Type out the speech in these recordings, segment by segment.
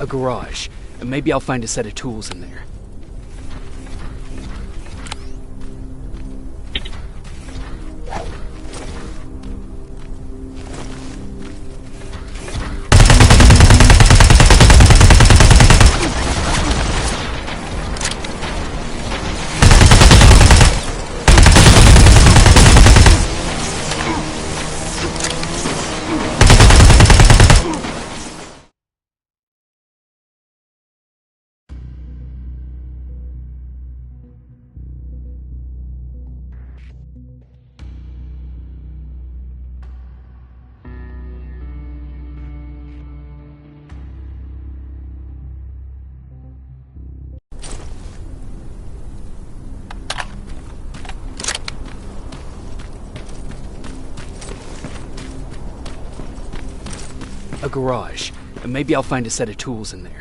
A garage. Maybe I'll find a set of tools in there. A garage. Maybe I'll find a set of tools in there.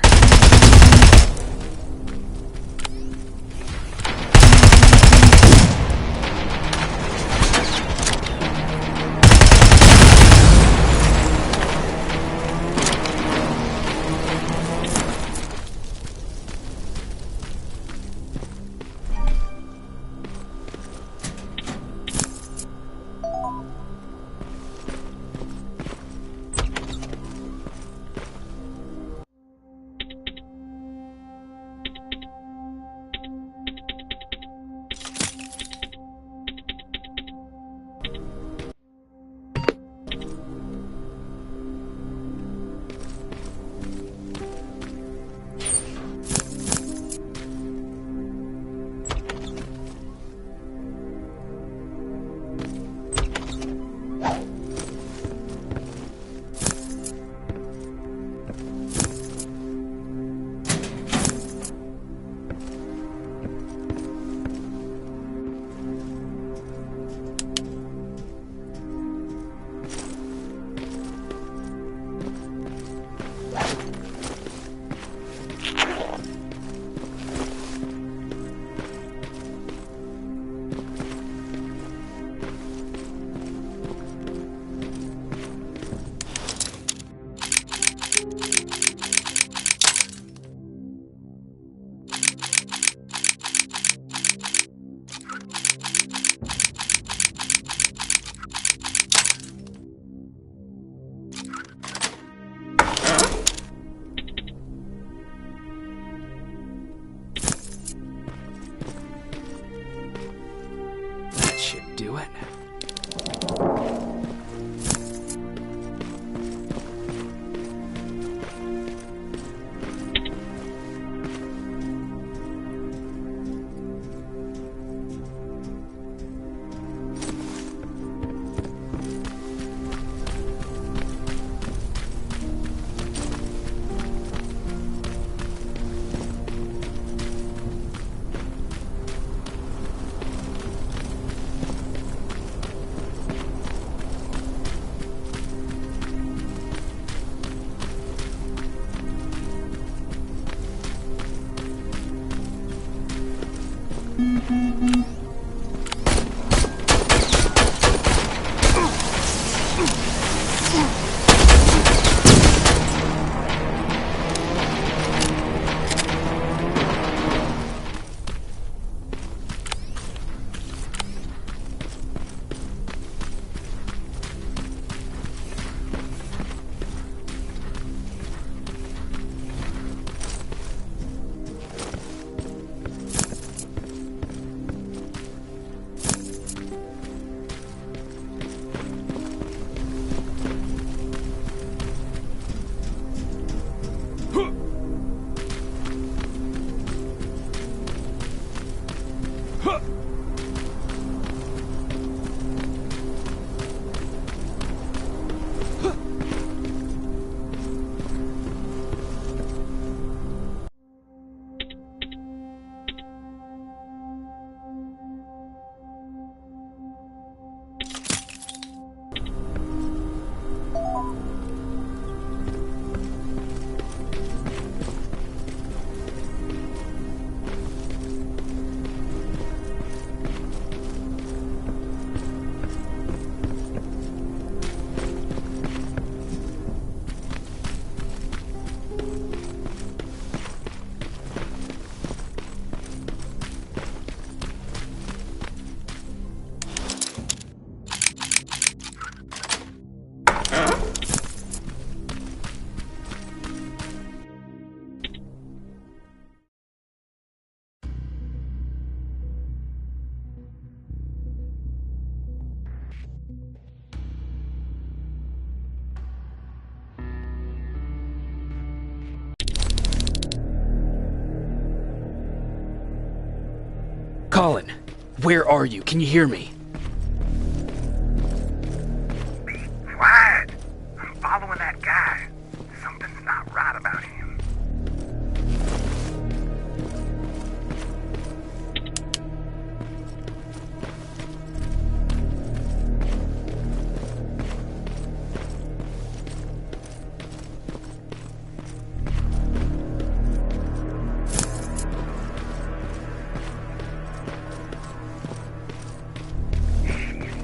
Do it. Colin, where are you? Can you hear me? Be quiet. I'm following that guy. Something's not right about him.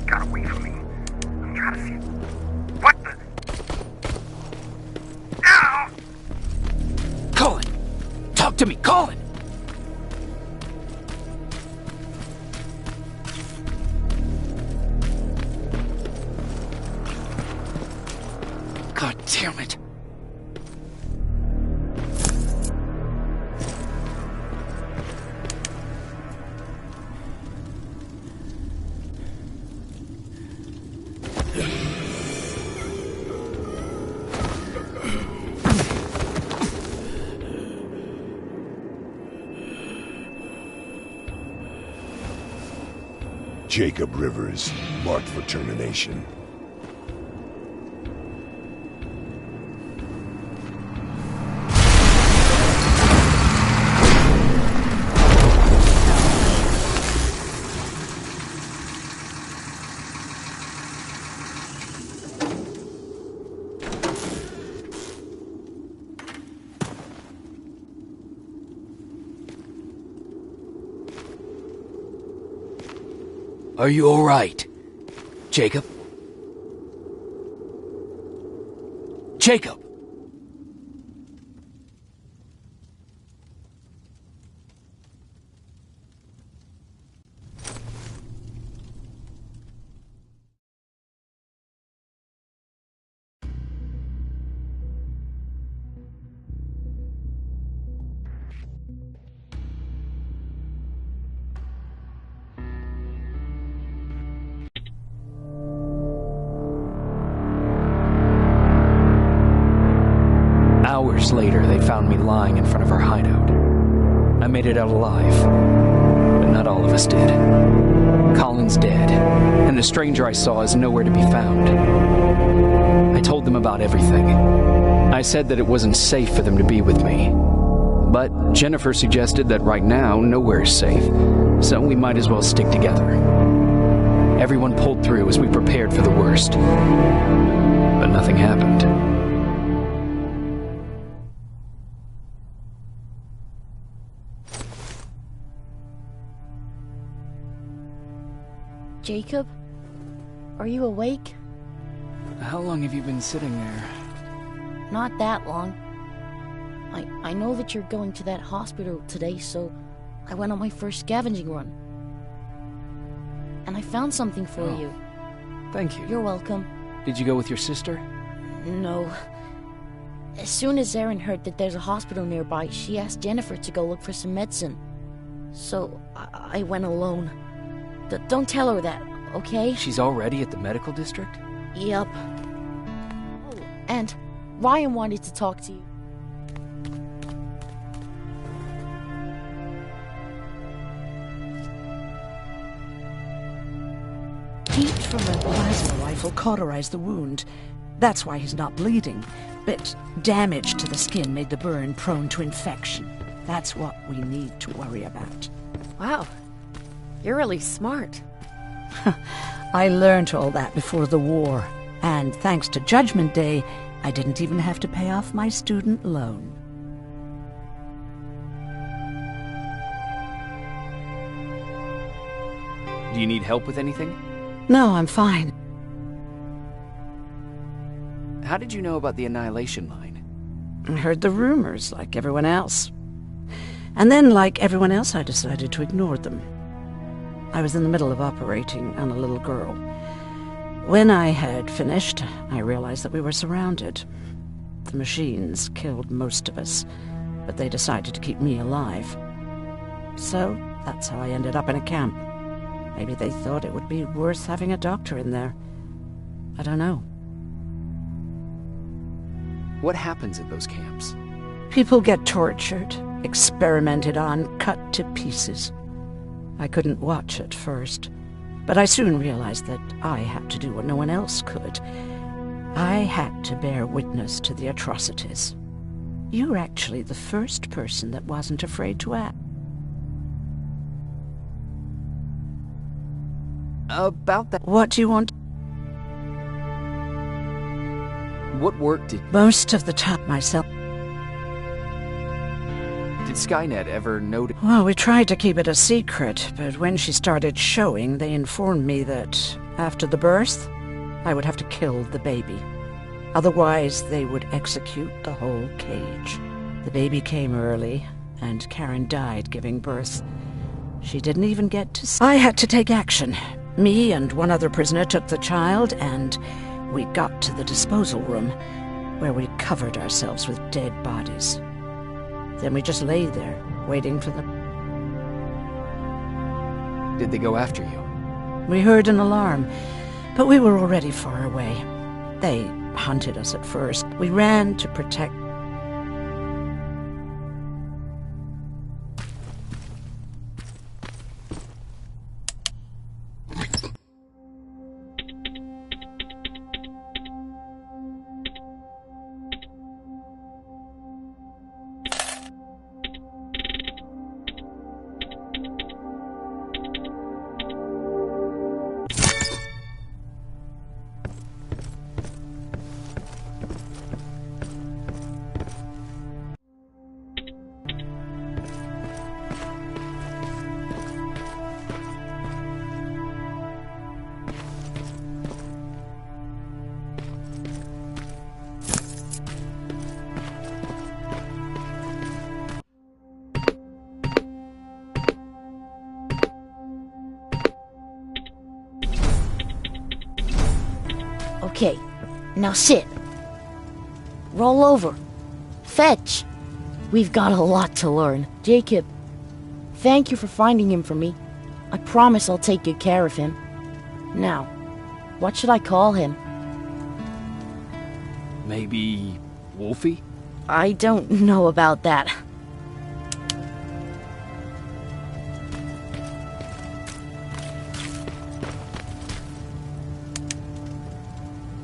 Got away from me. I'm trying to see. What the? Ow! Colin! Talk to me, Colin! God damn it. Jacob Rivers, marked for termination. Are you all right, Jacob? Jacob! Hours later, they found me lying in front of our hideout. I made it out alive, but not all of us did. Colin's dead, and the stranger I saw is nowhere to be found. I told them about everything. I said that it wasn't safe for them to be with me. But Jennifer suggested that right now, nowhere is safe, so we might as well stick together. Everyone pulled through as we prepared for the worst. But nothing happened. Jacob? Are you awake? How long have you been sitting there? Not that long. I know that you're going to that hospital today, so I went on my first scavenging run. And I found something for you. Thank you. You're welcome. Did you go with your sister? No. As soon as Erin heard that there's a hospital nearby, she asked Jennifer to go look for some medicine. So I went alone. Don't tell her that, okay? She's already at the medical district? Yup. Oh, and Ryan wanted to talk to you. Heat from a plasma rifle cauterized the wound. That's why he's not bleeding. But damage to the skin made the burn prone to infection. That's what we need to worry about. Wow. You're really smart. I learned all that before the war. And thanks to Judgment Day, I didn't even have to pay off my student loan. Do you need help with anything? No, I'm fine. How did you know about the Annihilation Line? I heard the rumors, like everyone else. And then, like everyone else, I decided to ignore them. I was in the middle of operating on a little girl. When I had finished, I realized that we were surrounded. The machines killed most of us, but they decided to keep me alive. So, that's how I ended up in a camp. Maybe they thought it would be worth having a doctor in there. I don't know. What happens at those camps? People get tortured, experimented on, cut to pieces. I couldn't watch at first, but I soon realized that I had to do what no one else could. I had to bear witness to the atrocities. You're actually the first person that wasn't afraid to act. About that... What do you want? What work did Most of the time myself. Skynet ever notice? Well, we tried to keep it a secret, but when she started showing, they informed me that after the birth, I would have to kill the baby. Otherwise, they would execute the whole cage. The baby came early, and Karen died giving birth. She didn't even get to see. I had to take action. Me and one other prisoner took the child, and we got to the disposal room, where we covered ourselves with dead bodies. Then we just lay there, waiting for them. Did they go after you? We heard an alarm, but we were already far away. They hunted us at first. We ran to protect. Okay, now sit. Roll over. Fetch. We've got a lot to learn. Jacob, thank you for finding him for me. I promise I'll take good care of him. Now, what should I call him? Maybe Wolfie? I don't know about that.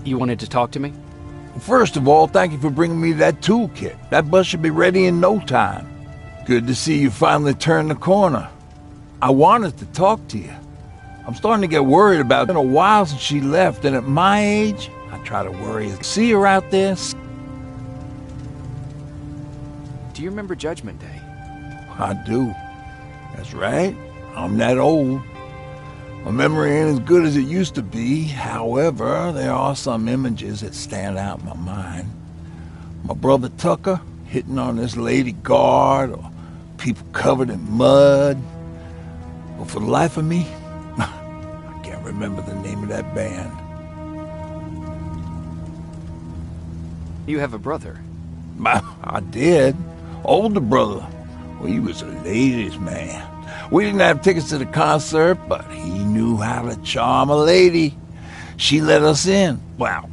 You wanted to talk to me? First of all, thank you for bringing me that toolkit. That bus should be ready in no time. Good to see you finally turned the corner. I wanted to talk to you. I'm starting to get worried about it. It's been a while since she left, and at my age, I try to worry. See her out there? Do you remember Judgment Day? I do. That's right. I'm that old. My memory ain't as good as it used to be. However, there are some images that stand out in my mind. My brother Tucker hitting on this lady guard, or people covered in mud. But for the life of me, I can't remember the name of that band. You have a brother? I did. Older brother. Well, he was a ladies' man. We didn't have tickets to the concert, but he knew how to charm a lady. She let us in. Well,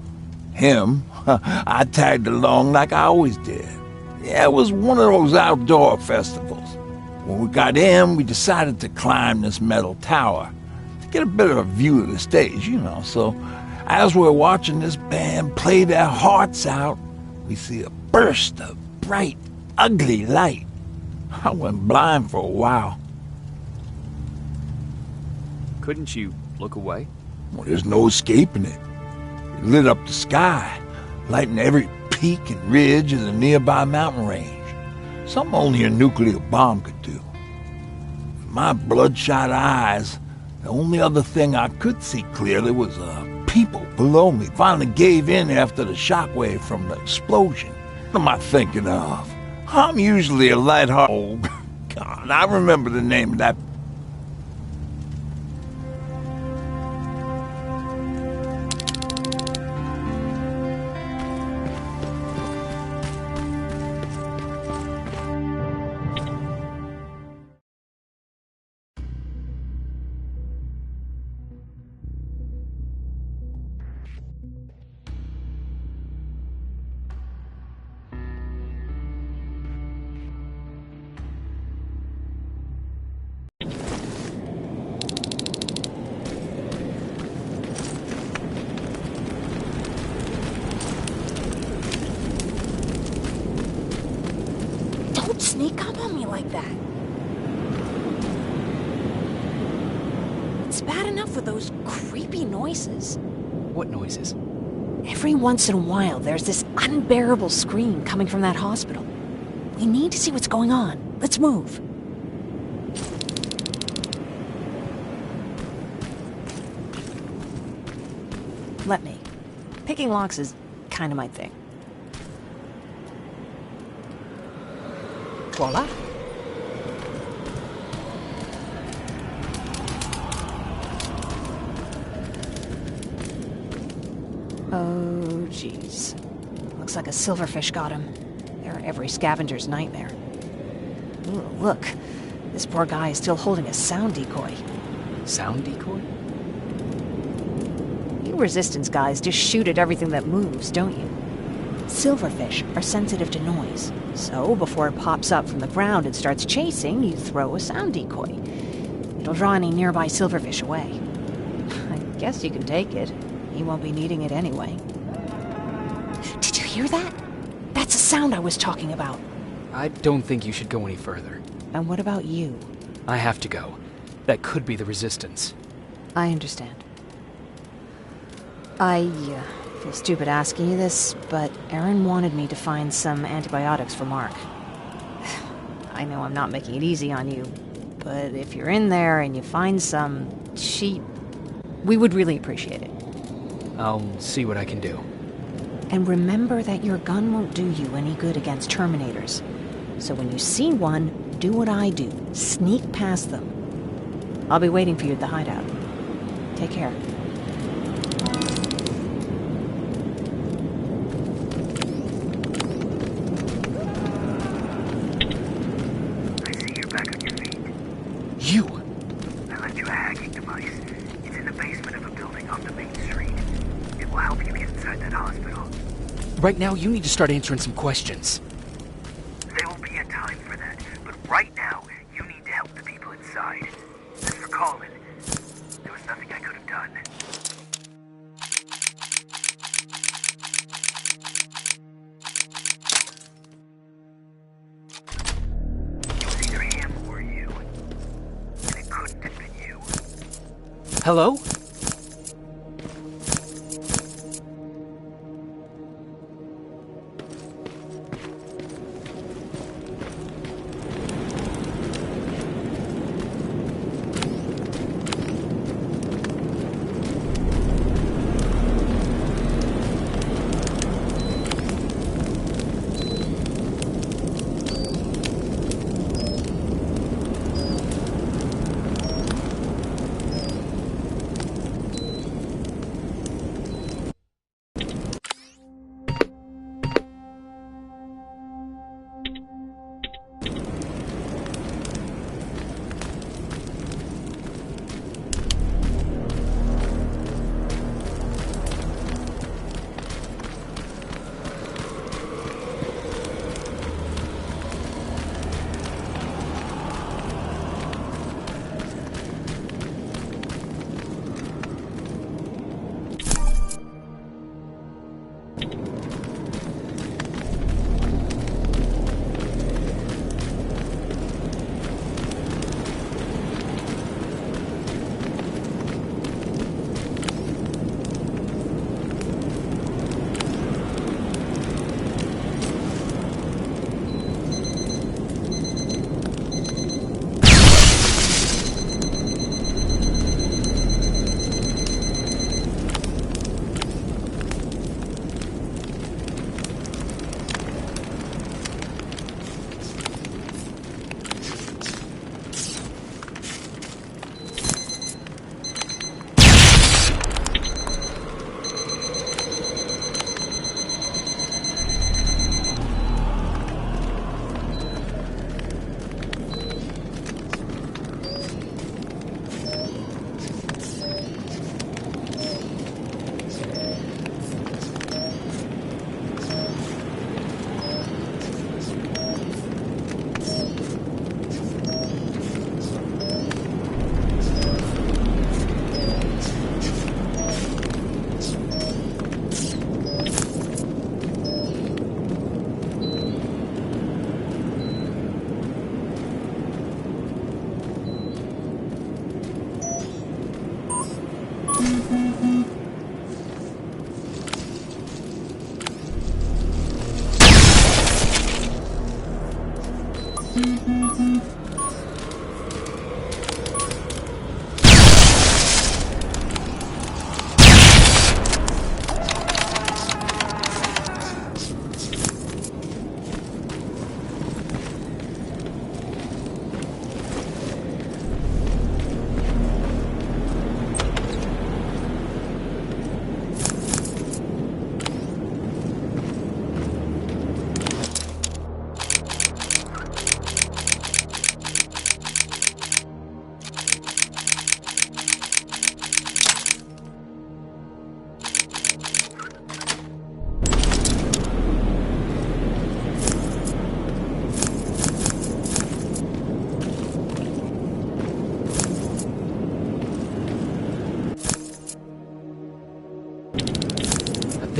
him. I tagged along like I always did. Yeah, it was one of those outdoor festivals. When we got in, we decided to climb this metal tower to get a better view of the stage, you know. So as we're watching this band play their hearts out, we see a burst of bright, ugly light. I went blind for a while. Couldn't you look away? Well, there's no escaping it. It lit up the sky, lighting every peak and ridge of the nearby mountain range. Something only a nuclear bomb could do. With my bloodshot eyes, the only other thing I could see clearly was people below me finally gave in after the shockwave from the explosion. What am I thinking of? I'm usually a lighthearted... Oh, God, I remember the name of that... like that. It's bad enough with those creepy noises. What noises? Every once in a while, there's this unbearable scream coming from that hospital. We need to see what's going on. Let's move. Let me. Picking locks is kind of my thing. Voila. Oh, jeez. Looks like a silverfish got him. They're every scavenger's nightmare. Ooh, look. This poor guy is still holding a sound decoy. Sound decoy? You Resistance guys just shoot at everything that moves, don't you? Silverfish are sensitive to noise, so before it pops up from the ground and starts chasing, you throw a sound decoy. It'll draw any nearby silverfish away. I guess you can take it. He won't be needing it anyway. Did you hear that? That's a sound I was talking about. I don't think you should go any further. And what about you? I have to go. That could be the Resistance. I understand. I feel stupid asking you this, but Erin wanted me to find some antibiotics for Mark. I know I'm not making it easy on you, but if you're in there and you find some, we would really appreciate it. I'll see what I can do. And remember that your gun won't do you any good against Terminators. So when you see one, do what I do. Sneak past them. I'll be waiting for you at the hideout. Take care. I see you're back on your feet. You! I left you a hacking device. It's in the basement of a building off the main street. It will help you get inside that hospital. Right now, you need to start answering some questions. There will be a time for that, but right now, you need to help the people inside. As for Colin, there was nothing I could have done. It was either him or you. And it couldn't have been you. Hello?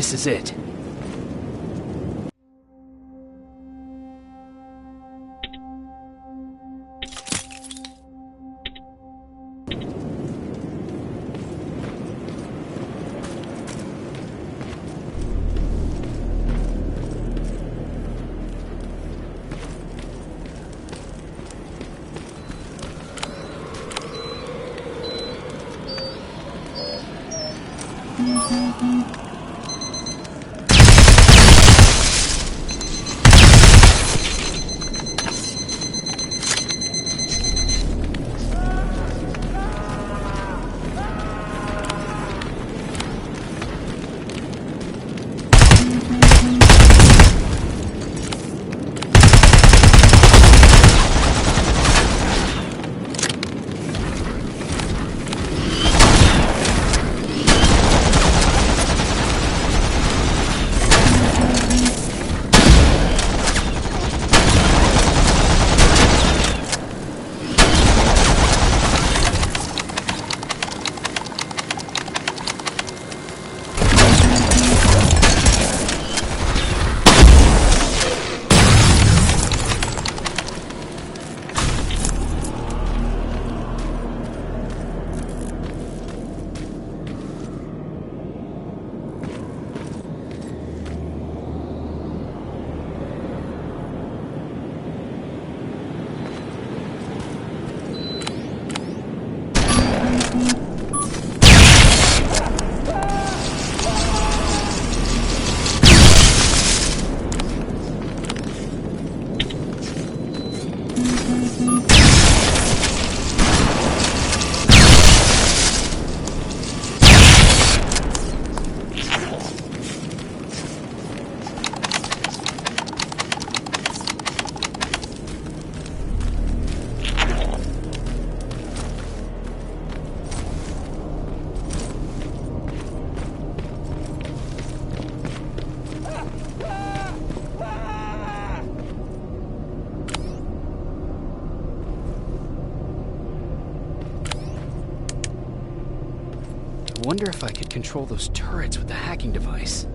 This is it. Wonder if I could control those turrets with the hacking device.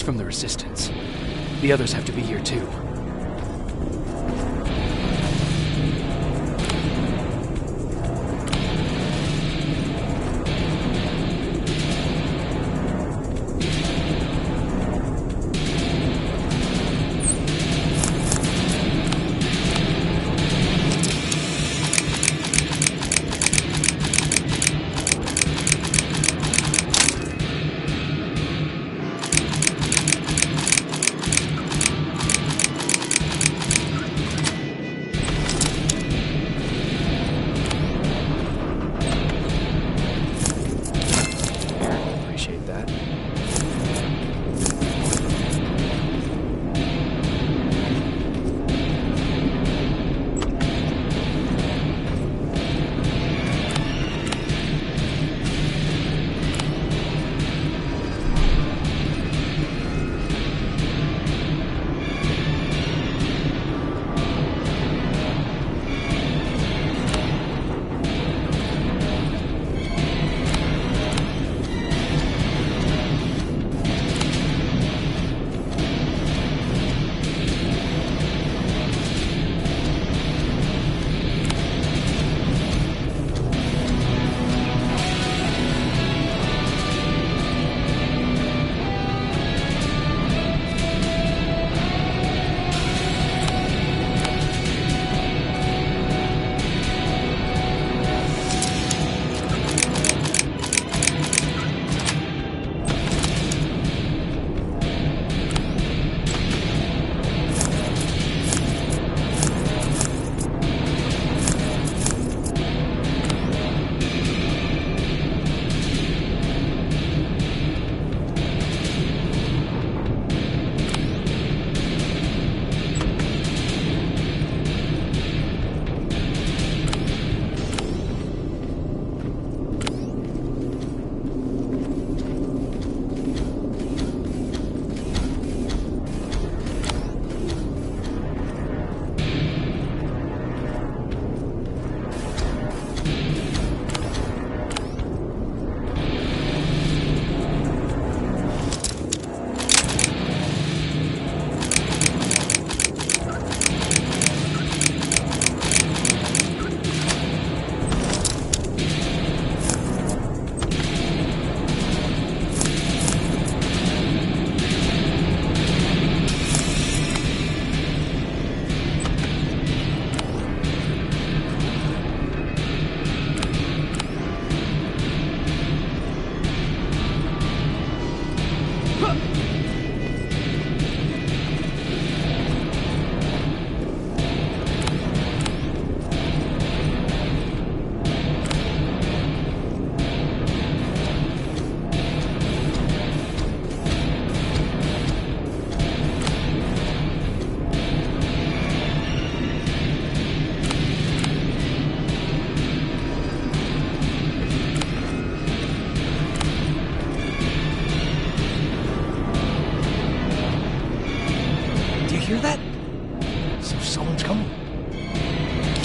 from the Resistance. The others have to be here too.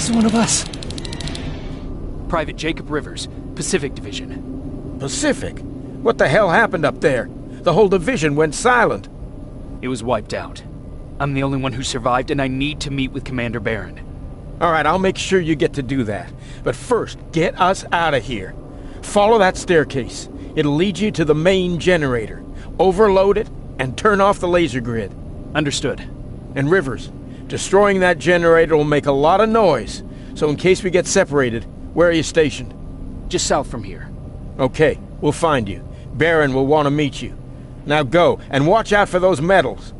He's one of us. Private Jacob Rivers, Pacific Division. Pacific? What the hell happened up there? The whole division went silent. It was wiped out. I'm the only one who survived, and I need to meet with Commander Barron. All right, I'll make sure you get to do that. But first, get us out of here. Follow that staircase. It'll lead you to the main generator. Overload it and turn off the laser grid. Understood. And Rivers, destroying that generator will make a lot of noise. So in case we get separated, where are you stationed? Just south from here. Okay, we'll find you. Barron will want to meet you. Now go, and watch out for those medals.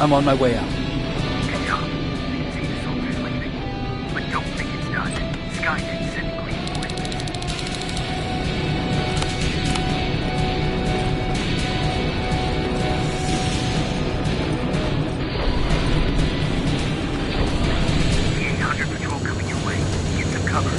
I'm on my way out. Good job. You can see the soldiers leaving. But don't think it's done. Skynet's sending reinforcements. The 800 patrol coming your way. Get some cover.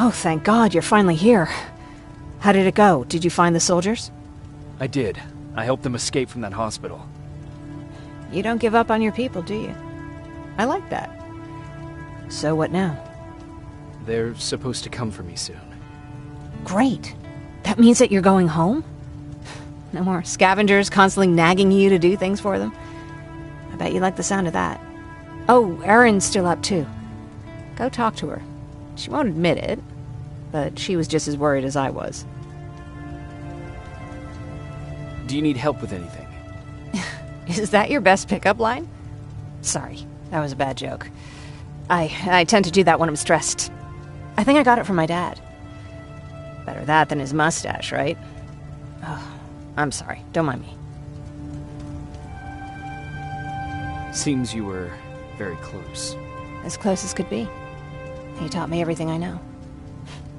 Oh, thank God, you're finally here. How did it go? Did you find the soldiers? I did. I helped them escape from that hospital. You don't give up on your people, do you? I like that. So what now? They're supposed to come for me soon. Great. That means that you're going home? No more scavengers constantly nagging you to do things for them? I bet you like the sound of that. Oh, Erin's still up too. Go talk to her. She won't admit it, but she was just as worried as I was. Do you need help with anything? Is that your best pickup line? Sorry, that was a bad joke. I tend to do that when I'm stressed. I think I got it from my dad. Better that than his mustache, right? Oh, I'm sorry. Don't mind me. Seems you were very close. As close as could be. He taught me everything I know.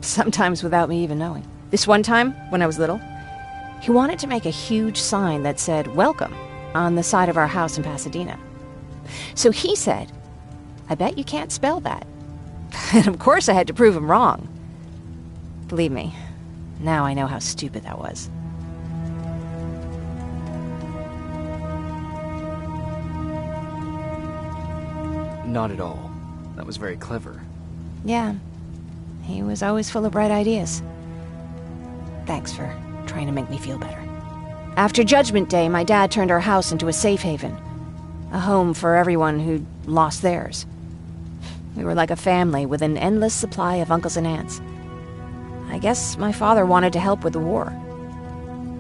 Sometimes without me even knowing. This one time, when I was little, he wanted to make a huge sign that said, "Welcome," on the side of our house in Pasadena. So he said, "I bet you can't spell that." And of course I had to prove him wrong. Believe me, now I know how stupid that was. Not at all. That was very clever. Yeah, he was always full of bright ideas. Thanks for trying to make me feel better. After Judgment Day, my dad turned our house into a safe haven. A home for everyone who'd lost theirs. We were like a family with an endless supply of uncles and aunts. I guess my father wanted to help with the war.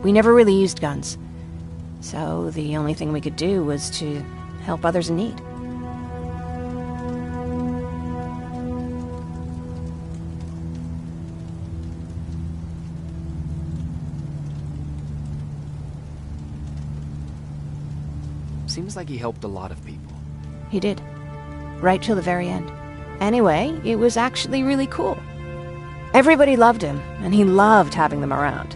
We never really used guns. So the only thing we could do was to help others in need. Seems like he helped a lot of people. He did. Right till the very end. Anyway, it was actually really cool. Everybody loved him, and he loved having them around.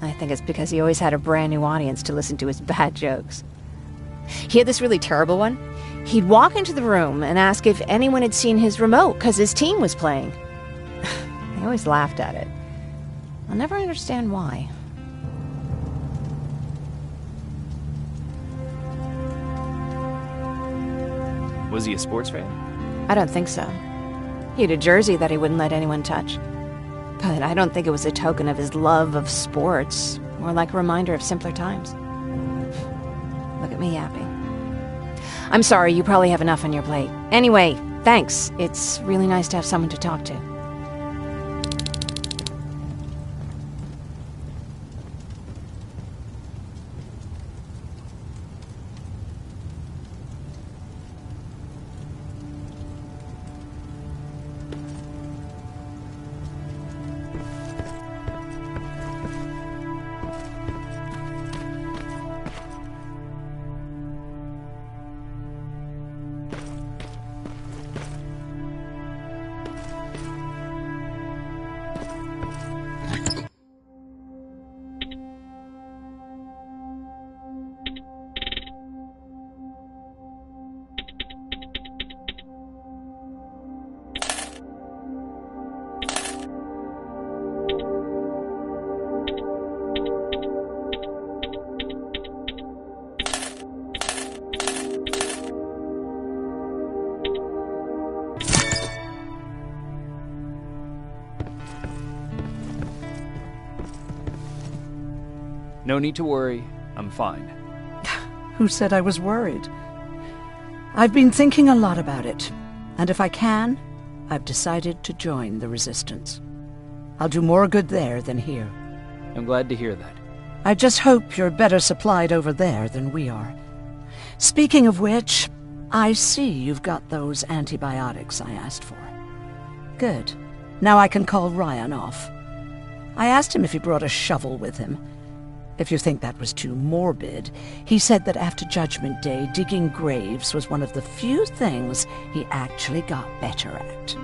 I think it's because he always had a brand new audience to listen to his bad jokes. He had this really terrible one. He'd walk into the room and ask if anyone had seen his remote because his team was playing. I always laughed at it. I'll never understand why. Was he a sports fan? I don't think so. He had a jersey that he wouldn't let anyone touch. But I don't think it was a token of his love of sports, more like a reminder of simpler times. Look at me yapping. I'm sorry, you probably have enough on your plate. Anyway, thanks. It's really nice to have someone to talk to. No need to worry. I'm fine. Who said I was worried? I've been thinking a lot about it, and if I can, I've decided to join the Resistance. I'll do more good there than here. I'm glad to hear that. I just hope you're better supplied over there than we are. Speaking of which, I see you've got those antibiotics I asked for. Good. Now I can call Ryan off. I asked him if he brought a shovel with him. If you think that was too morbid, he said that after Judgment Day, digging graves was one of the few things he actually got better at.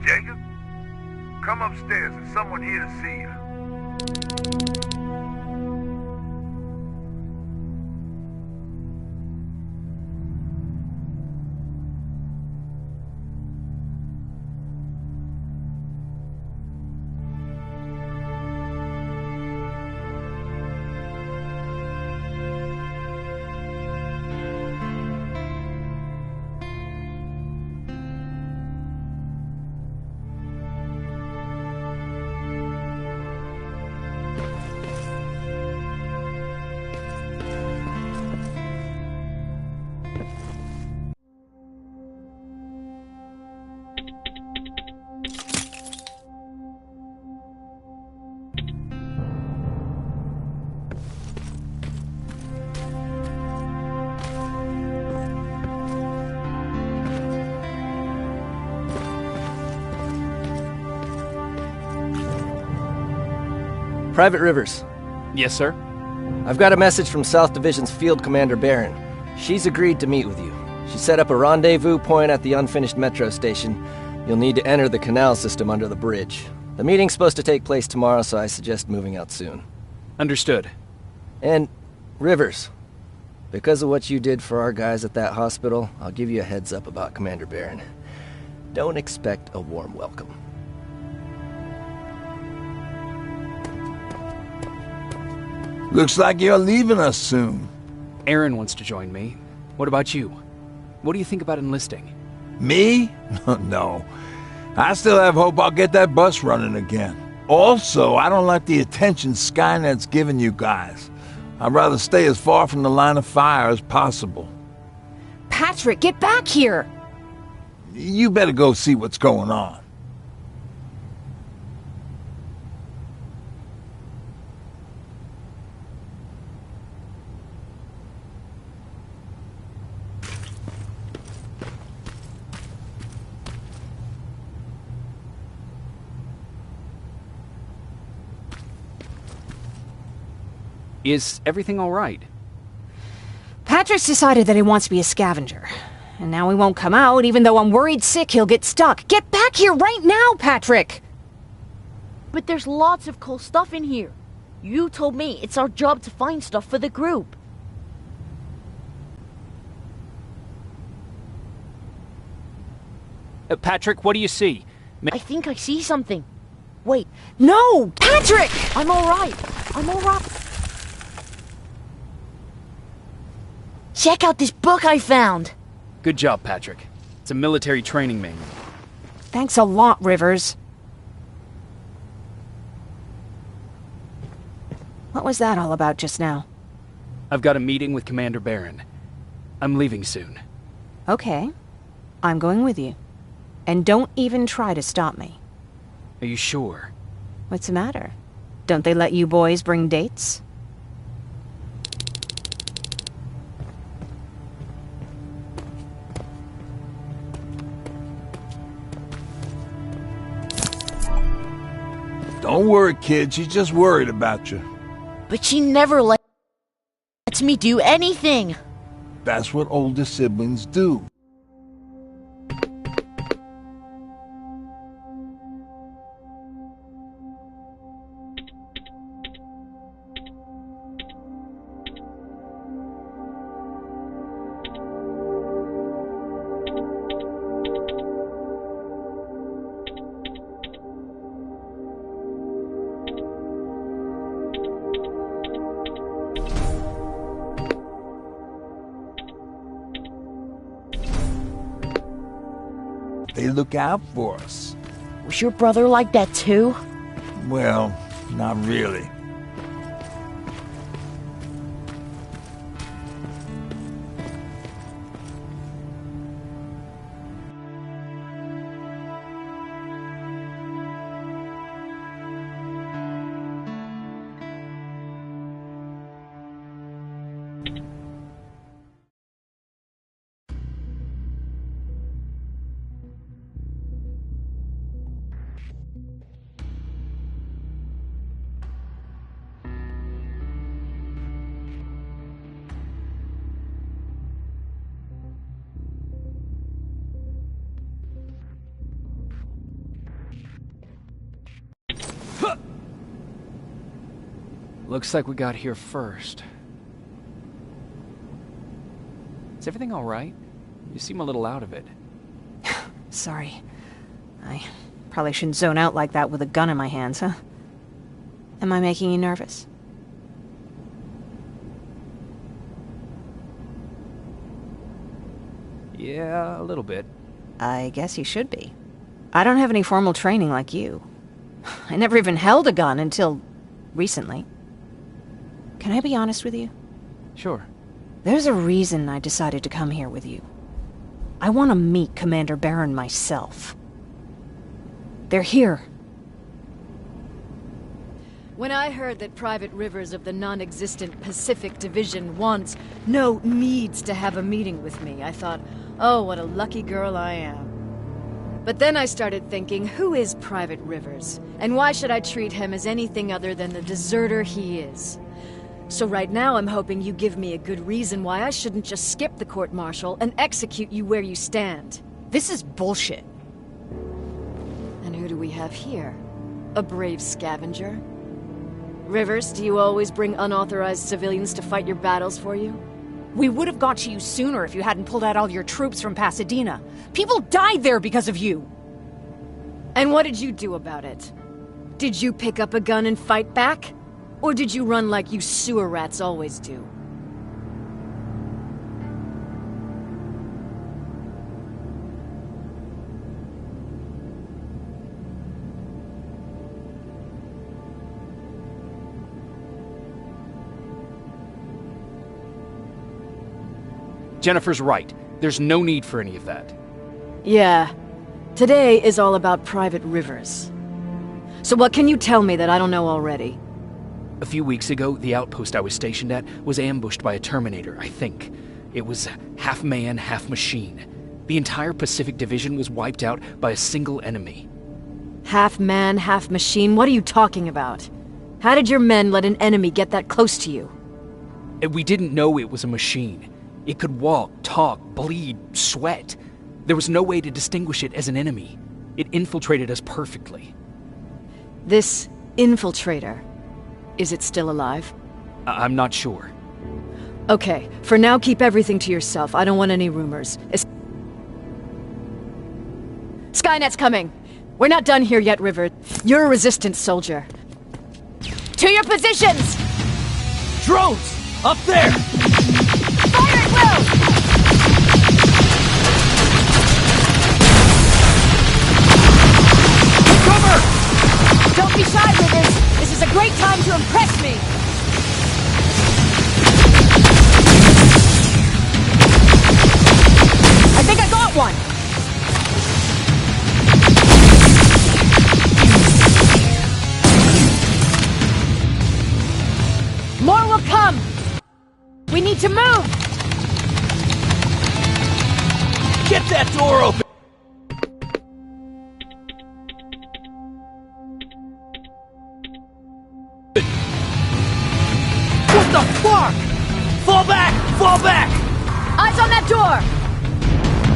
Jacob? Come upstairs. There's someone here to see you. Private Rivers. Yes, sir? I've got a message from South Division's Field Commander Barron. She's agreed to meet with you. She set up a rendezvous point at the unfinished metro station. You'll need to enter the canal system under the bridge. The meeting's supposed to take place tomorrow, so I suggest moving out soon. Understood. And, Rivers, because of what you did for our guys at that hospital, I'll give you a heads up about Commander Barron. Don't expect a warm welcome. Looks like you're leaving us soon. Aaron wants to join me. What about you? What do you think about enlisting? Me? No. I still have hope I'll get that bus running again. Also, I don't like the attention Skynet's giving you guys. I'd rather stay as far from the line of fire as possible. Patrick, get back here! You better go see what's going on. Is everything all right? Patrick's decided that he wants to be a scavenger. And now he won't come out, even though I'm worried sick he'll get stuck. Get back here right now, Patrick! But there's lots of cool stuff in here. You told me it's our job to find stuff for the group. Patrick, what do you see? I think I see something. Wait. No! Patrick! I'm alright. I'm alright. Check out this book I found! Good job, Patrick. It's a military training manual. Thanks a lot, Rivers. What was that all about just now? I've got a meeting with Commander Barron. I'm leaving soon. Okay. I'm going with you. And don't even try to stop me. Are you sure? What's the matter? Don't they let you boys bring dates? Don't worry, kid. She's just worried about you. But she never lets me do anything. That's what older siblings do. They look out for us. Was your brother like that too? Well, not really. Looks like we got here first. Is everything all right? You seem a little out of it. Sorry. I probably shouldn't zone out like that with a gun in my hands, huh? Am I making you nervous? Yeah, a little bit. I guess you should be. I don't have any formal training like you. I never even held a gun until recently. Can I be honest with you? Sure. There's a reason I decided to come here with you. I want to meet Commander Barron myself. They're here. When I heard that Private Rivers of the non-existent Pacific Division needs to have a meeting with me, I thought, oh, what a lucky girl I am. But then I started thinking, who is Private Rivers? And why should I treat him as anything other than the deserter he is? So right now I'm hoping you give me a good reason why I shouldn't just skip the court-martial and execute you where you stand. This is bullshit. we have here? A brave scavenger? Rivers, do you always bring unauthorized civilians to fight your battles for you? We would have got to you sooner if you hadn't pulled out all your troops from Pasadena. People died there because of you! And what did you do about it? Did you pick up a gun and fight back? Or did you run like you sewer rats always do? Jennifer's right. There's no need for any of that. Yeah. Today is all about Private Rivers. So what can you tell me that I don't know already? A few weeks ago, the outpost I was stationed at was ambushed by a Terminator, I think. It was half man, half machine. The entire Pacific Division was wiped out by a single enemy. Half man, half machine? What are you talking about? How did your men let an enemy get that close to you? We didn't know it was a machine. It could walk, talk, bleed, sweat. There was no way to distinguish it as an enemy. It infiltrated us perfectly. This infiltrator, is it still alive? I'm not sure. Okay, for now keep everything to yourself. I don't want any rumors. Skynet's coming! We're not done here yet, River. You're a resistance soldier. To your positions! Drones! Up there! Fire at will! Cover! Don't be shy, Rivers! This is a great time to impress me! I think I got one! More will come! We need to move! Get that door open! What the fuck? Fall back! Fall back! Eyes on that door!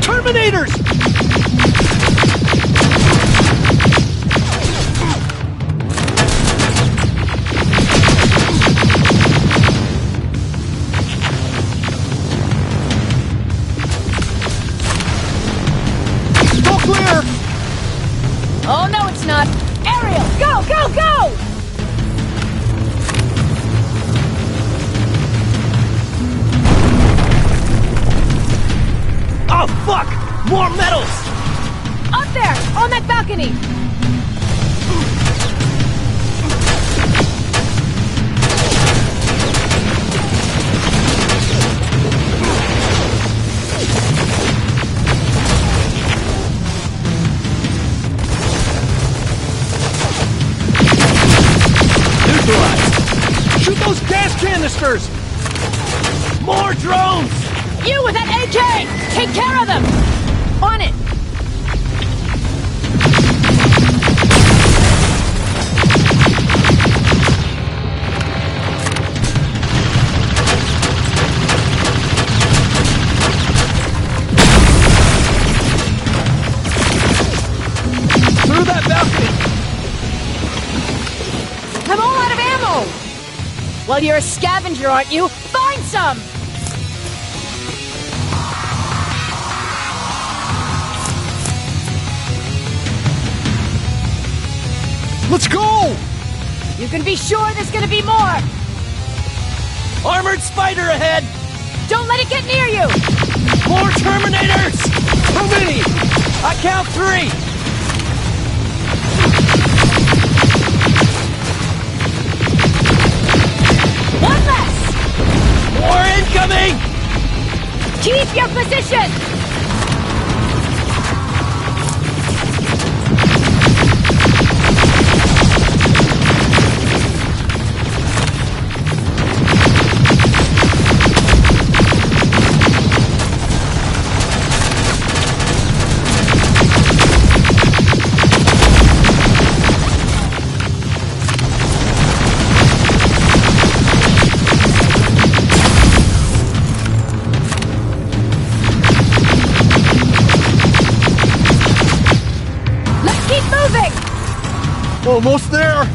Terminators! All clear! Oh, no, it's not! Ariel, go, go, go! Oh, fuck! More metals! Up there! On that balcony! Neutralized! Shoot those gas canisters! More drones! You with that AK! Take care of them! On it! Through that balcony! I'm all out of ammo! Well, you're a scavenger, aren't you? Find some! Let's go! You can be sure there's gonna be more! Armored spider ahead! Don't let it get near you! More Terminators! How many? I count 3! One less! More incoming! Keep your position! Almost there!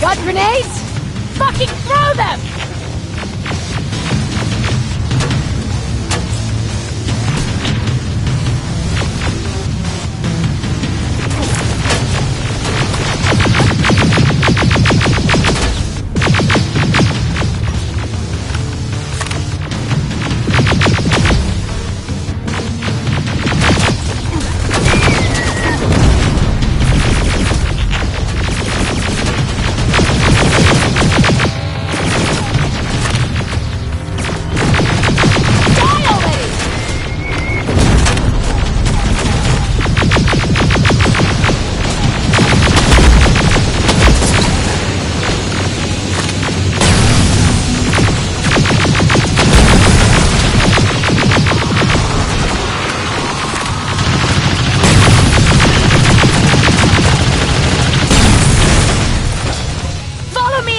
Got grenades? Fucking throw them!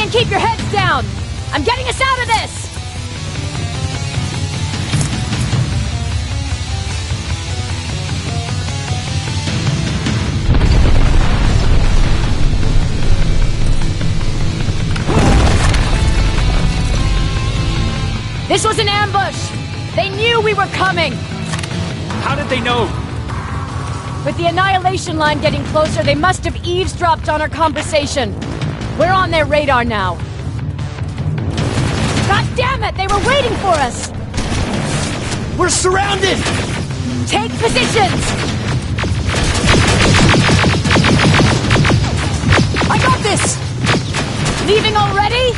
Keep your heads down! I'm getting us out of this! This was an ambush! They knew we were coming! How did they know? With the Annihilation line getting closer, they must have eavesdropped on our conversation. We're on their radar now. God damn it! They were waiting for us! We're surrounded! Take positions! I got this! Leaving already?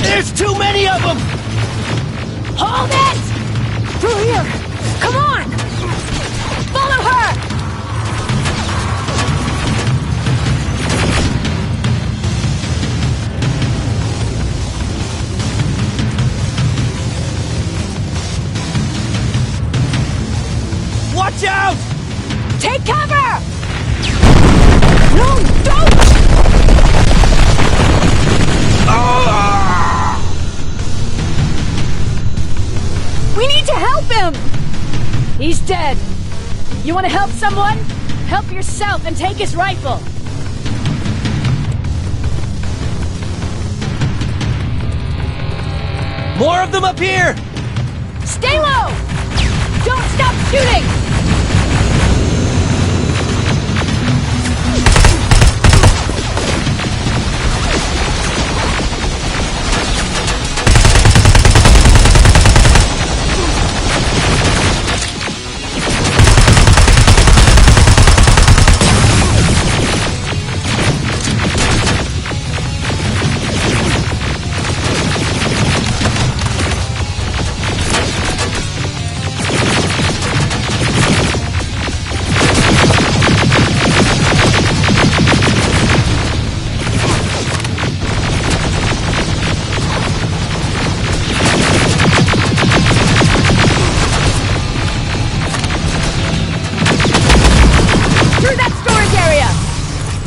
There's too many of them! Hold it! Through here! Come on! Follow her! Watch out! Take cover! No, don't! We need to help him! He's dead. You want to help someone? Help yourself and take his rifle. More of them up here! Stay low! Don't stop shooting!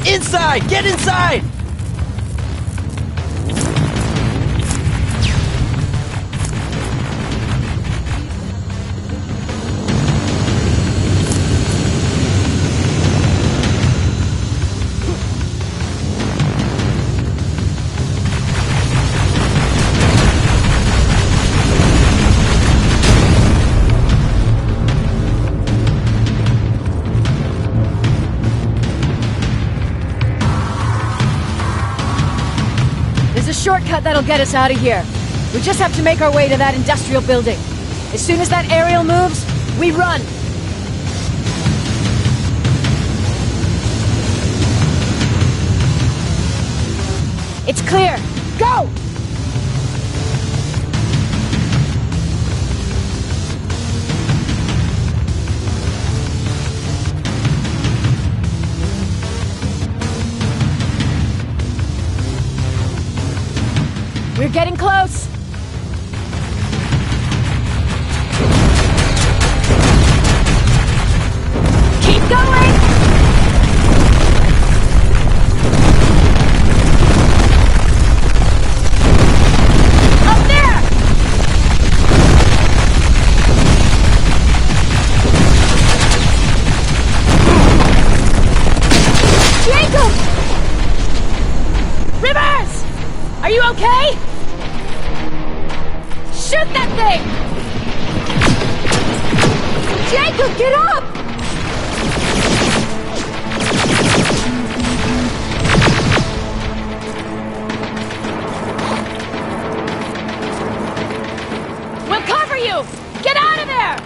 Inside! Get inside! Shortcut that'll get us out of here. We just have to make our way to that industrial building. As soon as that aerial moves, we run. It's clear. Go! We're getting close. Keep going! Up there! you okay? Shoot that thing! Jacob, get up! We'll cover you! Get out of there!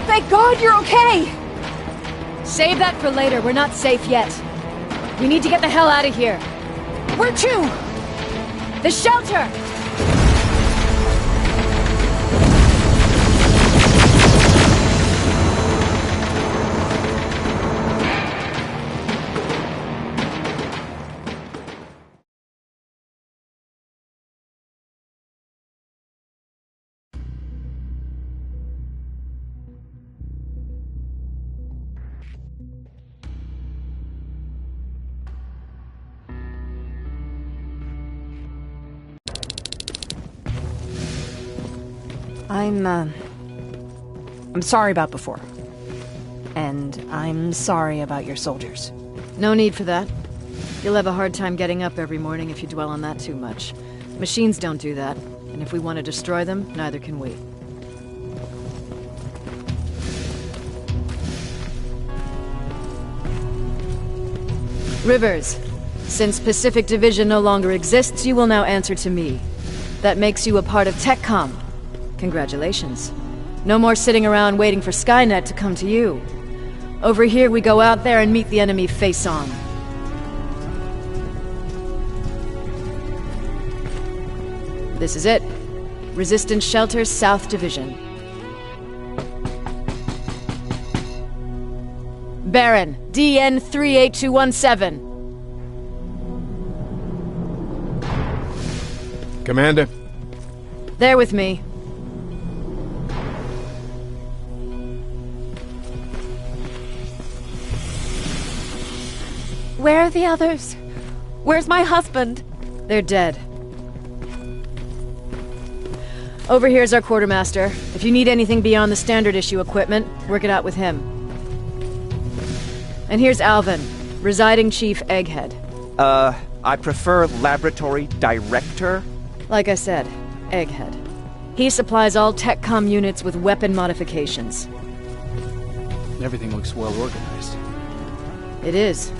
Thank God you're okay! Save that for later. We're not safe yet. We need to get the hell out of here. Where to? The shelter! I'm sorry about before. And I'm sorry about your soldiers. No need for that. You'll have a hard time getting up every morning if you dwell on that too much. Machines don't do that, and if we want to destroy them, neither can we. Rivers, since Pacific Division no longer exists, you will now answer to me. That makes you a part of TechCom. Congratulations. No more sitting around waiting for Skynet to come to you. Over here, we go out there and meet the enemy face on. This is it. Resistance Shelter, South Division. Baron, DN 38217. Commander? They're with me. Where are the others? Where's my husband? They're dead. Over here's our quartermaster. If you need anything beyond the standard issue equipment, work it out with him. And here's Alvin, residing chief Egghead. I prefer laboratory director. Like I said, Egghead. He supplies all TechCom units with weapon modifications. Everything looks well organized. It is.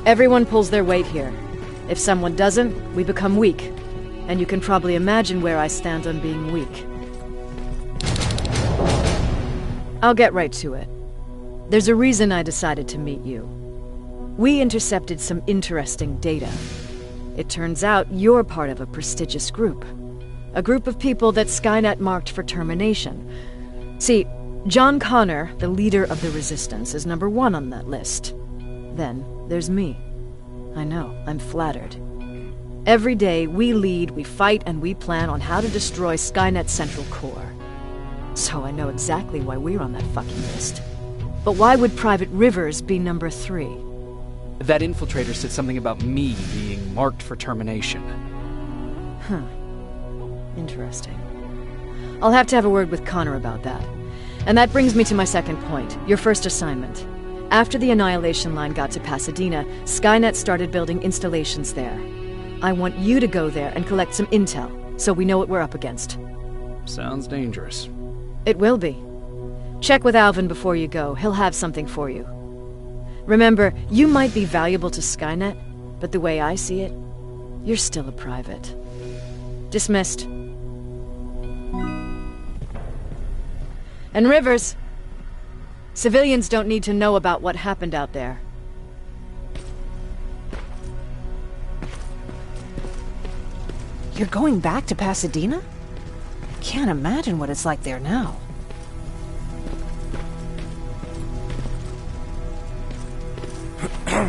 Everyone pulls their weight here. If someone doesn't, we become weak. And you can probably imagine where I stand on being weak. I'll get right to it. There's a reason I decided to meet you. We intercepted some interesting data. It turns out you're part of a prestigious group. A group of people that Skynet marked for termination. See, John Connor, the leader of the Resistance, is number 1 on that list. Then there's me. I know, I'm flattered. Every day, we lead, we fight, and we plan on how to destroy Skynet's central core. So I know exactly why we're on that fucking list. But why would Private Rivers be number 3? That infiltrator said something about me being marked for termination. Huh. Interesting. I'll have to have a word with Connor about that. And that brings me to my second point, your first assignment. After the Annihilation Line got to Pasadena, Skynet started building installations there. I want you to go there and collect some intel, so we know what we're up against. Sounds dangerous. It will be. Check with Alvin before you go. He'll have something for you. Remember, you might be valuable to Skynet, but the way I see it, you're still a private. Dismissed. And Rivers, civilians don't need to know about what happened out there. You're going back to Pasadena? Can't imagine what it's like there now. Hey,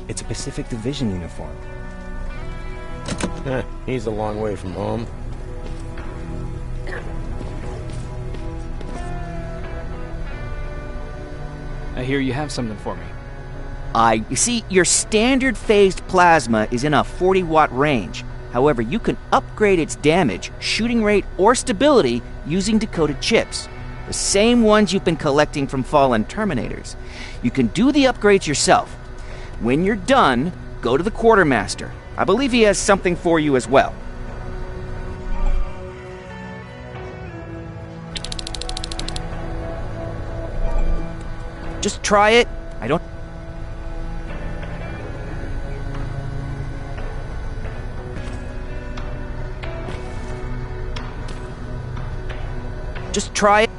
it's a Pacific Division uniform. He's a long way from home. I hear you have something for me. You see, your standard phased plasma is in a 40-watt range. However, you can upgrade its damage, shooting rate, or stability using decoded chips. The same ones you've been collecting from fallen Terminators. You can do the upgrades yourself. When you're done, go to the Quartermaster. I believe he has something for you as well. Just try it. I don't... Just try it.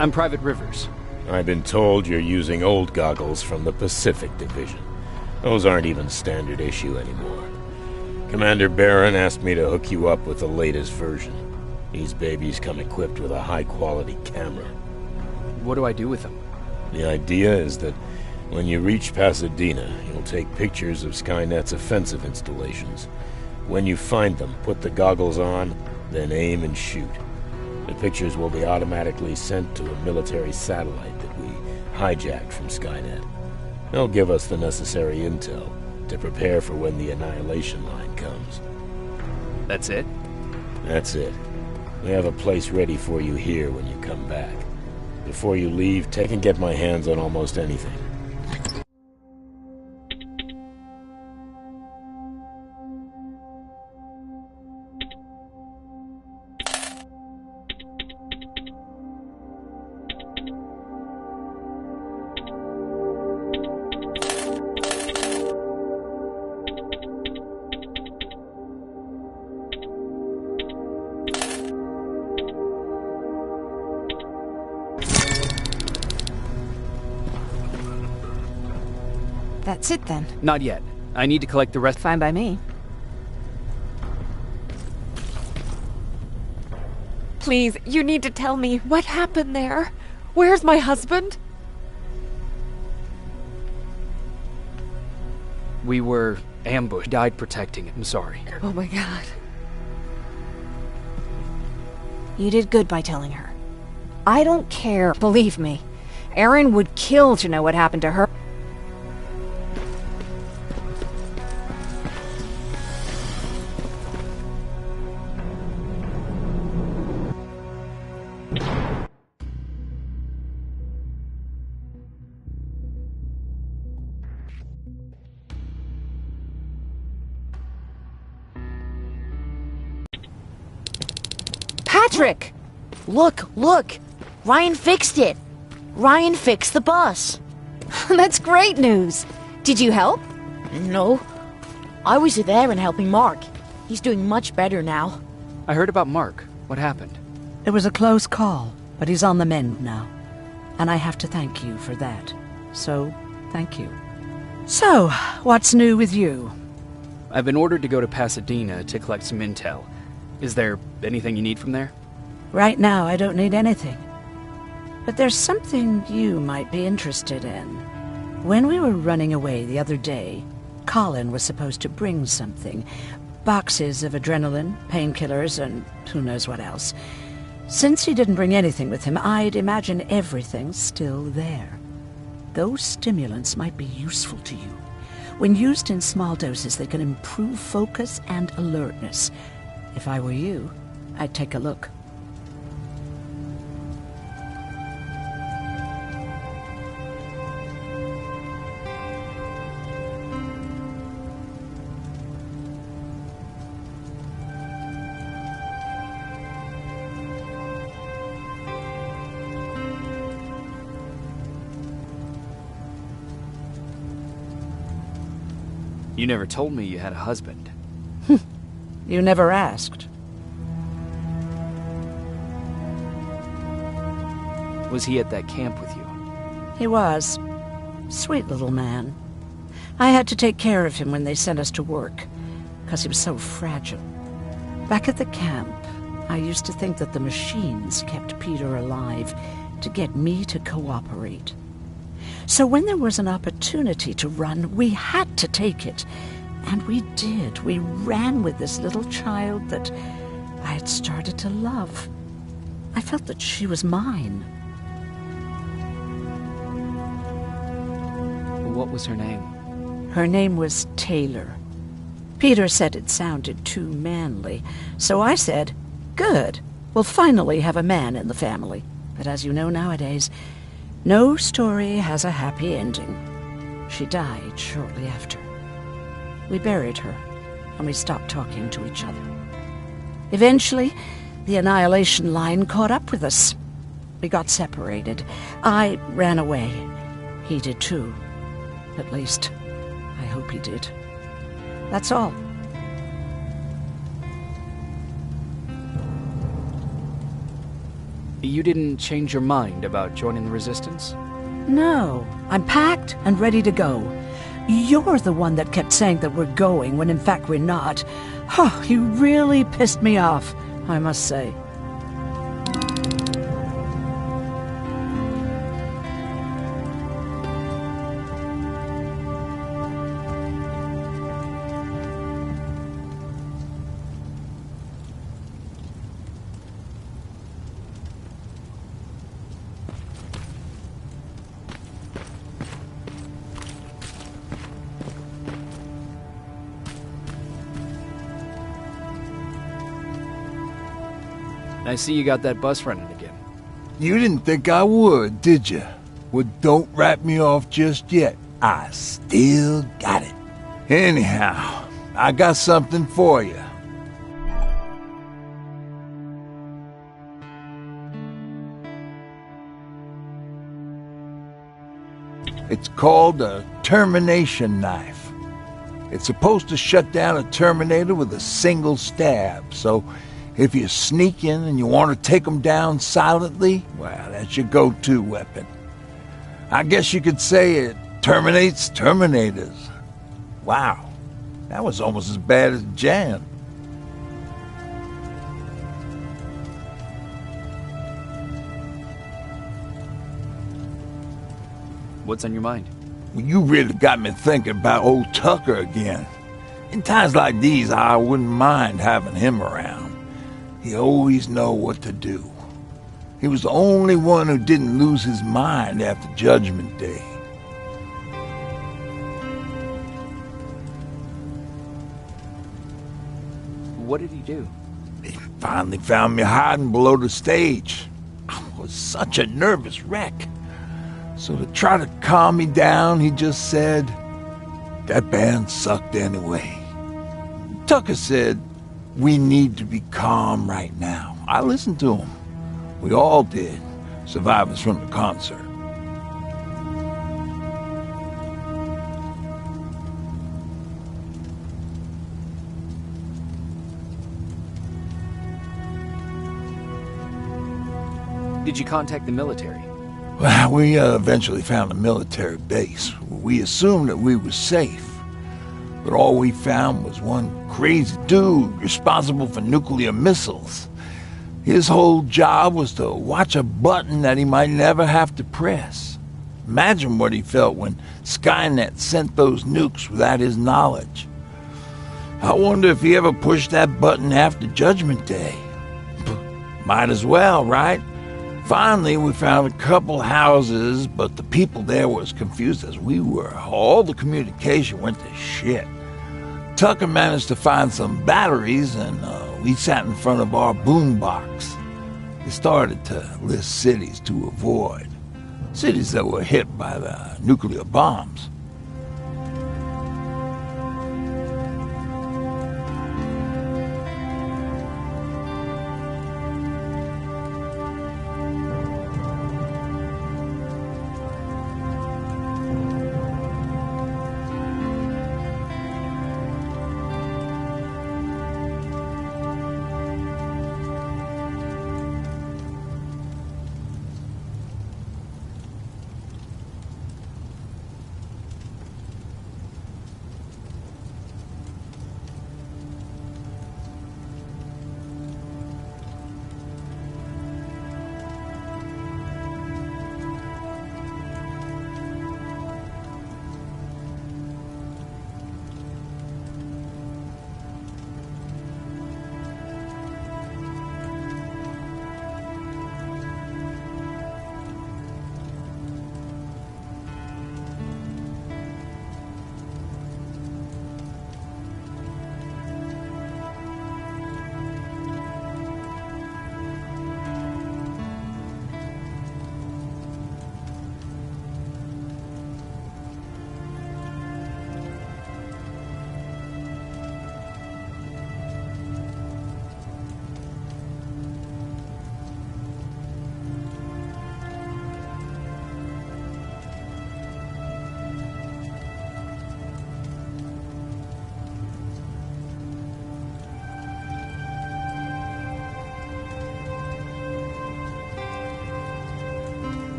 I'm Private Rivers. I've been told you're using old goggles from the Pacific Division. Those aren't even standard issue anymore. Commander Barron asked me to hook you up with the latest version. These babies come equipped with a high-quality camera. What do I do with them? The idea is that when you reach Pasadena, you'll take pictures of Skynet's offensive installations. When you find them, put the goggles on, then aim and shoot. The pictures will be automatically sent to a military satellite that we hijacked from Skynet. They'll give us the necessary intel to prepare for when the Annihilation Line comes. That's it? That's it. We have a place ready for you here when you come back. Before you leave, take and get my hands on almost anything. That's it then. Not yet. I need to collect the rest. Fine by me. Please, you need to tell me what happened there. Where's my husband? We were ambushed. Died protecting it. I'm sorry. Oh my god. You did good by telling her. I don't care, believe me. Erin would kill to know what happened to her. Patrick! Look! Ryan fixed it! Ryan fixed the bus! That's great news! Did you help? No. I was there and helping Mark. He's doing much better now. I heard about Mark. What happened? It was a close call, but he's on the mend now. And I have to thank you for that. So, thank you. So, what's new with you? I've been ordered to go to Pasadena to collect some intel. Is there anything you need from there? Right now, I don't need anything. But there's something you might be interested in. When we were running away the other day, Colin was supposed to bring something. Boxes of adrenaline, painkillers, and who knows what else. Since he didn't bring anything with him, I'd imagine everything's still there. Those stimulants might be useful to you. When used in small doses, they can improve focus and alertness. If I were you, I'd take a look. You never told me you had a husband. You never asked. Was he at that camp with you? He was. Sweet little man. I had to take care of him when they sent us to work, because he was so fragile. Back at the camp, I used to think that the machines kept Peter alive to get me to cooperate. So when there was an opportunity to run, we had to take it. And we did. We ran with this little child that I had started to love. I felt that she was mine. What was her name? Her name was Taylor. Peter said it sounded too manly, so I said, good, we'll finally have a man in the family. But as you know nowadays, no story has a happy ending. She died shortly after. We buried her, and we stopped talking to each other. Eventually, the Annihilation Line caught up with us. We got separated. I ran away. He did too. At least, I hope he did. That's all. You didn't change your mind about joining the Resistance? No, I'm packed and ready to go. You're the one that kept saying that we're going when in fact we're not. Oh, you really pissed me off, I must say. I see you got that bus running again. You didn't think I would, did you? Well, don't wrap me off just yet. I still got it. Anyhow, I got something for you. It's called a termination knife. It's supposed to shut down a Terminator with a single stab, so if you sneak in and you want to take them down silently, well, that's your go-to weapon. I guess you could say it terminates Terminators. Wow, that was almost as bad as Jan. What's on your mind? Well, you really got me thinking about old Tucker again. In times like these, I wouldn't mind having him around. He always know what to do. He was the only one who didn't lose his mind after Judgment Day. What did he do? He finally found me hiding below the stage. I was such a nervous wreck. So to try to calm me down, he just said, "That band sucked anyway." Tucker said, "We need to be calm right now." I listened to him. We all did, survivors from the concert. Did you contact the military? Well, we eventually found a military base. We assumed that we were safe. But all we found was one crazy dude responsible for nuclear missiles. His whole job was to watch a button that he might never have to press. Imagine what he felt when Skynet sent those nukes without his knowledge. I wonder if he ever pushed that button after Judgment Day. Might as well, right? Finally, we found a couple houses, but the people there were as confused as we were. All the communication went to shit. Tucker managed to find some batteries, and we sat in front of our boombox. He started to list cities to avoid. Cities that were hit by the nuclear bombs.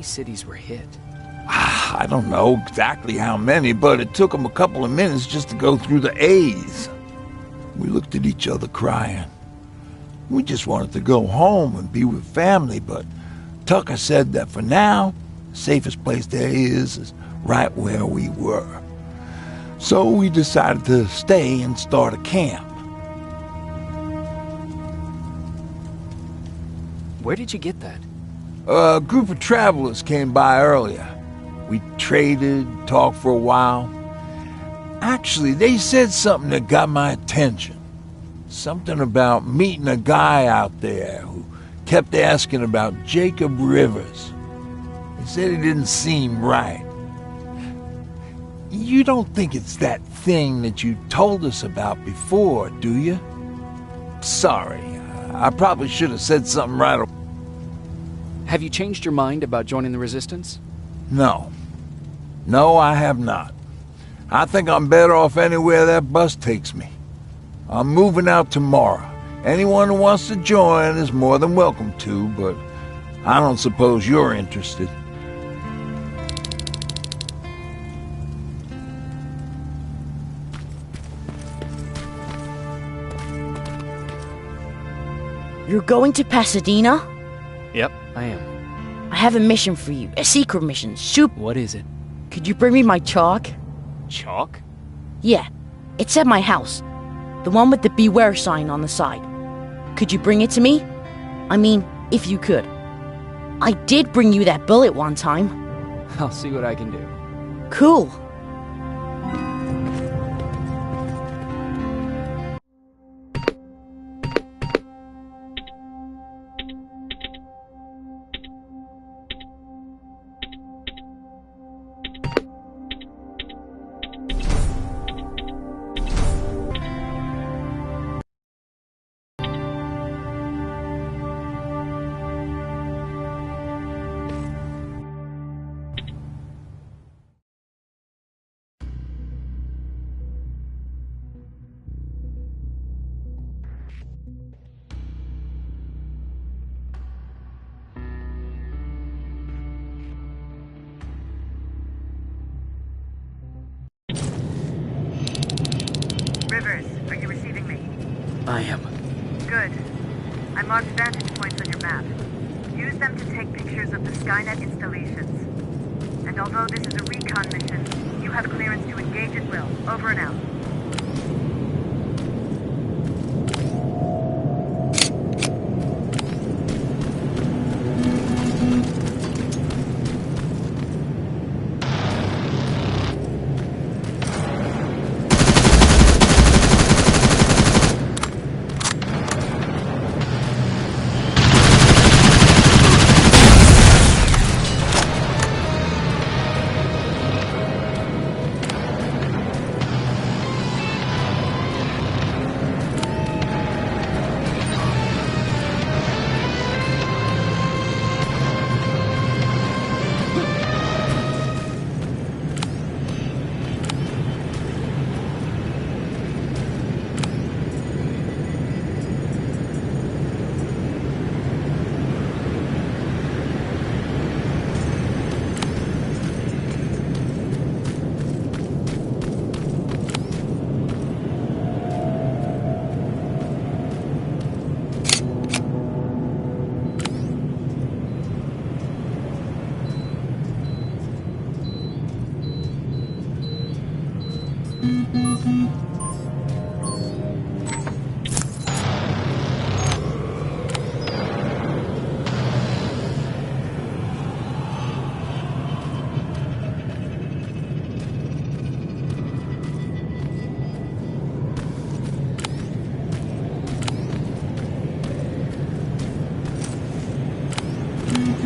cities were hit? I don't know exactly how many, but it took them a couple of minutes just to go through the A's. We looked at each other crying. We just wanted to go home and be with family, but Tucker said that for now, the safest place there is right where we were. So we decided to stay and start a camp. Where did you get that? A group of travelers came by earlier. We traded, talked for a while. Actually, they said something that got my attention. Something about meeting a guy out there who kept asking about Jacob Rivers. He said it didn't seem right. You don't think it's that thing that you told us about before, do you? Sorry, I probably should have said something right away. Have you changed your mind about joining the Resistance? No. No, I have not. I think I'm better off anywhere that bus takes me. I'm moving out tomorrow. Anyone who wants to join is more than welcome to, but I don't suppose you're interested. You're going to Pasadena? Yep, I am. I have a mission for you. A secret mission. What is it? Could you bring me my chalk? Chalk? Yeah. It's at my house. The one with the beware sign on the side. Could you bring it to me? I mean, if you could. I did bring you that bullet one time. I'll see what I can do. Cool. Rivers, are you receiving me? I am. Good. I marked vantage points on your map. Use them to take pictures of the Skynet installations. And although this is a recon mission, you have clearance to engage at will. Over and out.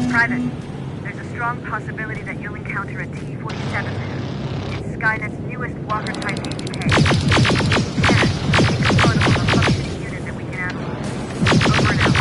Private, there's a strong possibility that you'll encounter a T-47 there. It's Skynet's newest Walker-type HK. It's a functioning unit that we can analyze. Over and out.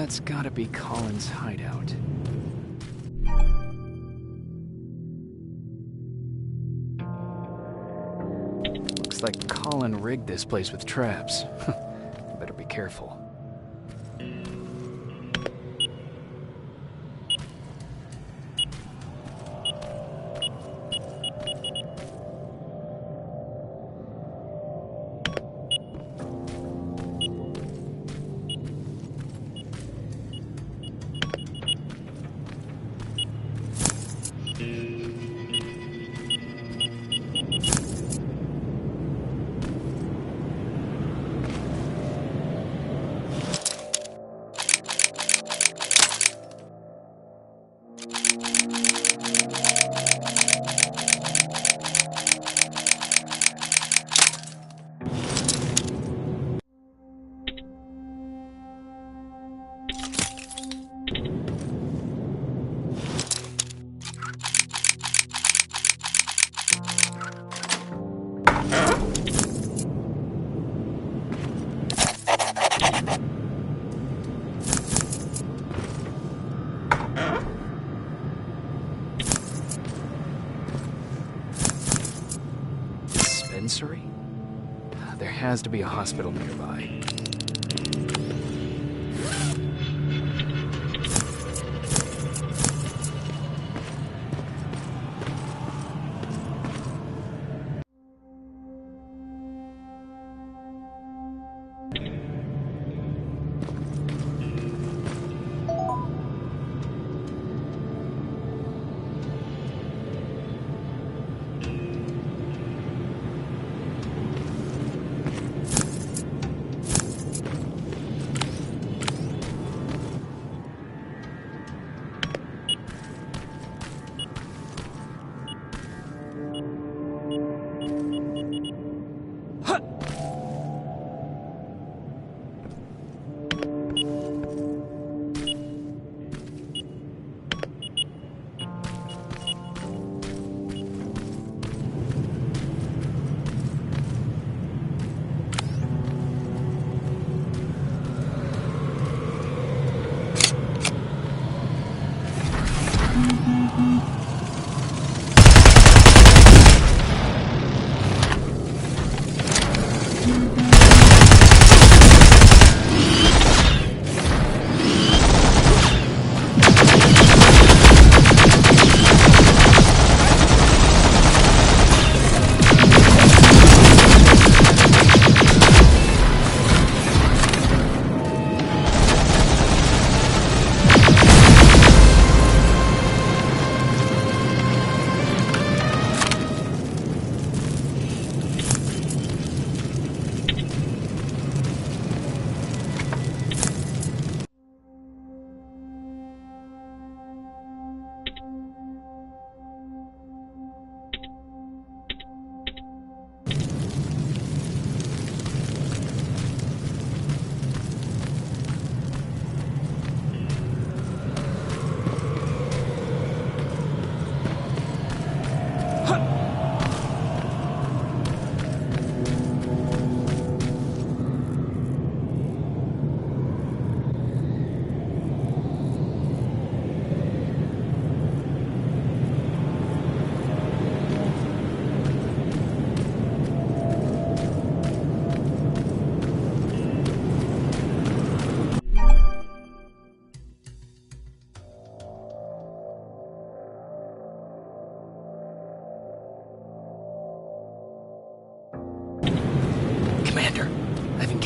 That's gotta be Colin's hideout. Looks like Colin rigged this place with traps. Better be careful. Dispensary? There has to be a hospital nearby.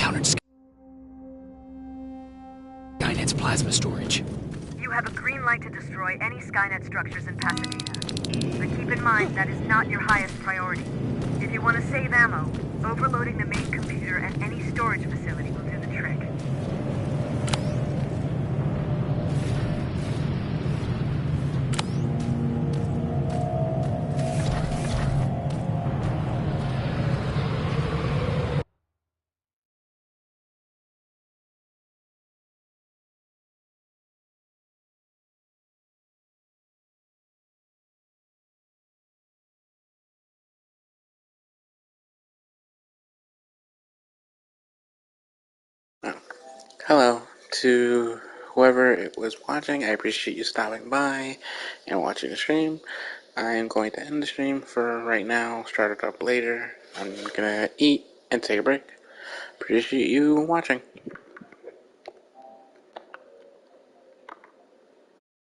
encountered Skynet's plasma storage. You have a green light to destroy any Skynet structures in Pasadena. But keep in mind, that is not your highest priority. If you want to save ammo, overloading the main computer and any storage facility will do the trick. Hello to whoever was watching. I appreciate you stopping by and watching the stream. I am going to end the stream for right now, start it up later. I'm gonna eat and take a break. Appreciate you watching.